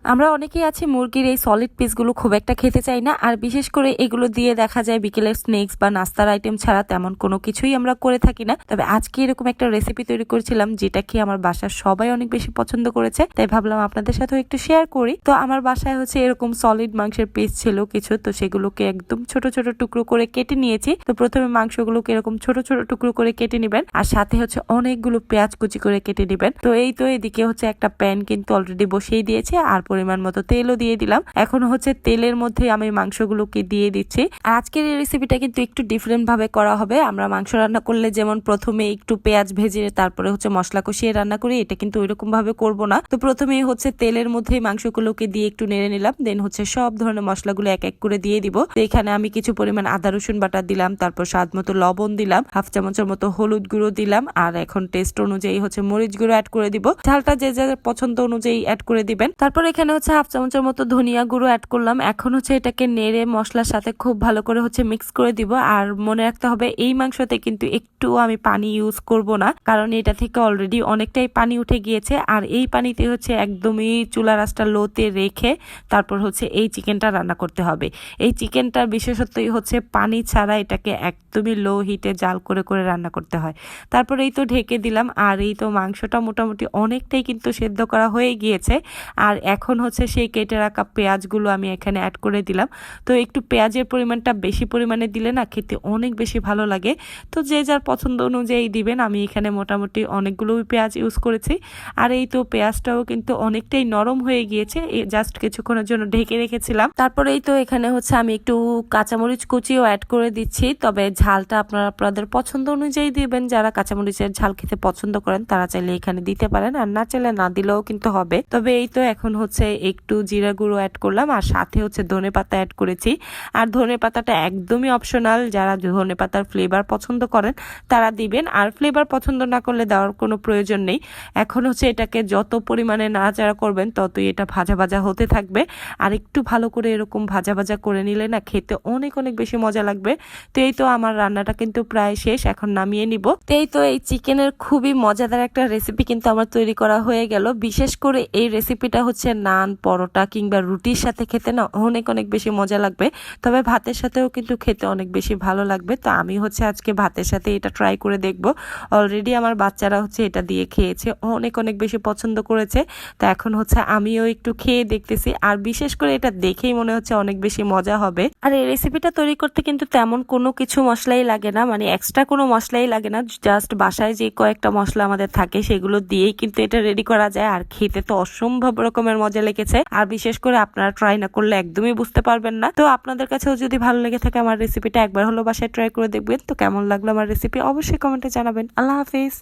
আমরা অনেকেই আছি মুরগির এই সলিড পিসগুলো খুব একটা খেতে চাই না, আর বিশেষ করে এগুলো দিয়ে দেখা যায় বিকেলের স্ন্যাক্স বা নাস্তার আইটেম ছাড়া তেমন কোনো কিছুই আমরা করে থাকি না। তবে আজকে এরকম একটা রেসিপি তৈরি করেছিলাম যেটা কি আমার বাসার সবাই অনেক বেশি পছন্দ করেছে, তাই ভাবলাম আপনাদের সাথেও একটু শেয়ার করি। তো আমার বাসায় হচ্ছে এরকম সলিড মাংসের পিস ছিল কিছু, তো সেগুলোকে একদম ছোট ছোট টুকরো করে কেটে নিয়েছি। তো প্রথমে মাংসগুলোকে এরকম ছোট ছোট টুকরো করে কেটে নেবেন, আর সাথে হচ্ছে অনেকগুলো পেঁয়াজ কুচি করে কেটে নেবেন। তো এই তো এদিকে হচ্ছে একটা প্যান কিন্তু অলরেডি বসিয়ে দিয়েছে, আর পরিমাণ মতো তেলও দিয়ে দিলাম। এখন হচ্ছে তেলের মধ্যে আমি মাংসগুলোকে দিয়ে দিচ্ছি। আর আজকের এই রেসিপিটা কিন্তু একটু ডিফারেন্ট ভাবে করা হবে। আমরা মাংস রান্না করলে যেমন প্রথমে একটু পেঁয়াজ ভেজে তারপরে হচ্ছে মশলা কষিয়ে রান্না করি, এটা কিন্তু ওইরকম ভাবে করব না। তো প্রথমেই হচ্ছে তেলের মধ্যে মাংসগুলোকে দিয়ে একটু নেড়ে নিলাম, দেন হচ্ছে সব ধরনের মশলাগুলো এক এক করে দিয়ে দিব। এখানে আমি কিছু পরিমাণ আদা রসুন বাটা দিলাম, তারপর স্বাদ মতো লবণ দিলাম, হাফ চামচের মতো হলুদ গুঁড়ো দিলাম, আর এখন টেস্ট অনুযায়ী হচ্ছে মরিচ গুঁড়ো অ্যাড করে দিব। ঝালটা যে যার পছন্দ অনুযায়ী অ্যাড করে দিবেন। তারপর এখানে হচ্ছে হাফ চামচের মতো ধনিয়া গুঁড়ো অ্যাড করলাম। এখন হচ্ছে এটাকে নেড়ে মশলার সাথে খুব ভালো করে হচ্ছে মিক্স করে দিব। আর মনে রাখতে হবে এই মাংসতে কিন্তু একটু আমি পানি ইউজ করব না, কারণ এটা থেকে অলরেডি অনেকটাই পানি উঠে গিয়েছে। আর এই পানিতে হচ্ছে একদমই চুলা রাসটা লোতে রেখে তারপর হচ্ছে এই চিকেনটা রান্না করতে হবে। এই চিকেনটার বিশেষত্বই হচ্ছে পানি ছাড়া এটাকে একদমই লো হিটে জাল করে করে রান্না করতে হয়। তারপর এই তো ঢেকে দিলাম, আর এই তো মাংসটা মোটামুটি অনেকটাই কিন্তু সেদ্ধ করা হয়ে গিয়েছে। আর এখন হচ্ছে সেই কেটে রাখা পেঁয়াজগুলো আমি এখানে অ্যাড করে দিলাম। তো একটু পেঁয়াজের পরিমাণটা বেশি পরিমাণে দিলে না খেতে অনেক বেশি ভালো লাগে। তো যে যার পছন্দ অনুযায়ী দিবেন। আমি এখানে মোটামুটি অনেকগুলো পেঁয়াজ ইউজ করেছি। আর এই তো পেঁয়াজটাও কিন্তু অনেকটাই নরম হয়ে গিয়েছে, জাস্ট কিছুক্ষণের জন্য ঢেকে রেখেছিলাম। তারপরে এই তো এখানে হচ্ছে আমি একটু কাঁচামরিচ কুচিও অ্যাড করে দিচ্ছি, তবে ঝালটা আপনারা আপনাদের পছন্দ অনুযায়ী দিবেন। যারা কাঁচামরিচের ঝাল খেতে পছন্দ করেন তারা চাইলে এখানে দিতে পারেন, আর না চাইলে না দিলেও কিন্তু হবে। তবে এই তো এখন হচ্ছে একটু জিরা গুঁড়ো অ্যাড করলাম, আর সাথে হচ্ছে ধনেপাতা অ্যাড করেছি। আর ধনেপাতাটা একদমই অপশনাল, যারা ধনেপাতার ফ্লেভার পছন্দ করেন তারা দিবেন, আর ফ্লেভার পছন্দ না করলে দেওয়ার কোনো প্রয়োজন নেই। এখন হচ্ছে এটাকে যত পরিমাণে নাড়াচাড়া করবেন ততই এটা ভাজা ভাজা হতে থাকবে। আর একটু ভালো করে এরকম ভাজা ভাজা করে নিলে না খেতে অনেক অনেক বেশি মজা লাগবে। তো এই তো আমার রান্নাটা কিন্তু প্রায় শেষ, এখন নামিয়ে নিব। তো এই তো এই চিকেনের খুবই মজাদার একটা রেসিপি কিন্তু আমার তৈরি করা হয়ে গেল। বিশেষ করে এই রেসিপিটা হচ্ছে নান, পরোটা কিংবা রুটির সাথে খেতে না অনেক অনেক বেশি মজা লাগবে। তবে ভাতের সাথেও কিন্তু খেতে অনেক বেশি ভালো লাগবে। তো আমি হচ্ছে আজকে ভাতের সাথে এটা ট্রাই করে দেখব। অলরেডি আমার বাচ্চারা হচ্ছে এটা দিয়ে খেয়েছে, অনেক অনেক বেশি পছন্দ করেছে। তো এখন হচ্ছে আমিও একটু খেয়ে দেখতেছি, আর বিশেষ করে এটা দেখেই মনে হচ্ছে অনেক বেশি মজা হবে। আর এই রেসিপিটা তৈরি করতে কিন্তু তেমন কোনো কিছু মশলাই লাগে না, মানে এক্সট্রা কোনো মশলাই লাগে না। জাস্ট বাসায় যে কয়েকটা মশলা আমাদের থাকে সেগুলো দিয়েই কিন্তু এটা রেডি করা যায়। আর খেতে তো অসম্ভব রকমের মজা লেগেছে, আর বিশেষ করে আপনারা ট্রাই না করলে একদমই বুঝতে পারবেন না। তো আপনাদের কাছেও যদি ভালো লেগে থাকে আমার রেসিপিটা একবার হলো বাসায় ট্রাই করে দেখবেন। তো কেমন লাগলো আমার রেসিপি অবশ্যই কমেন্টে জানাবেন। আল্লাহ হাফিজ।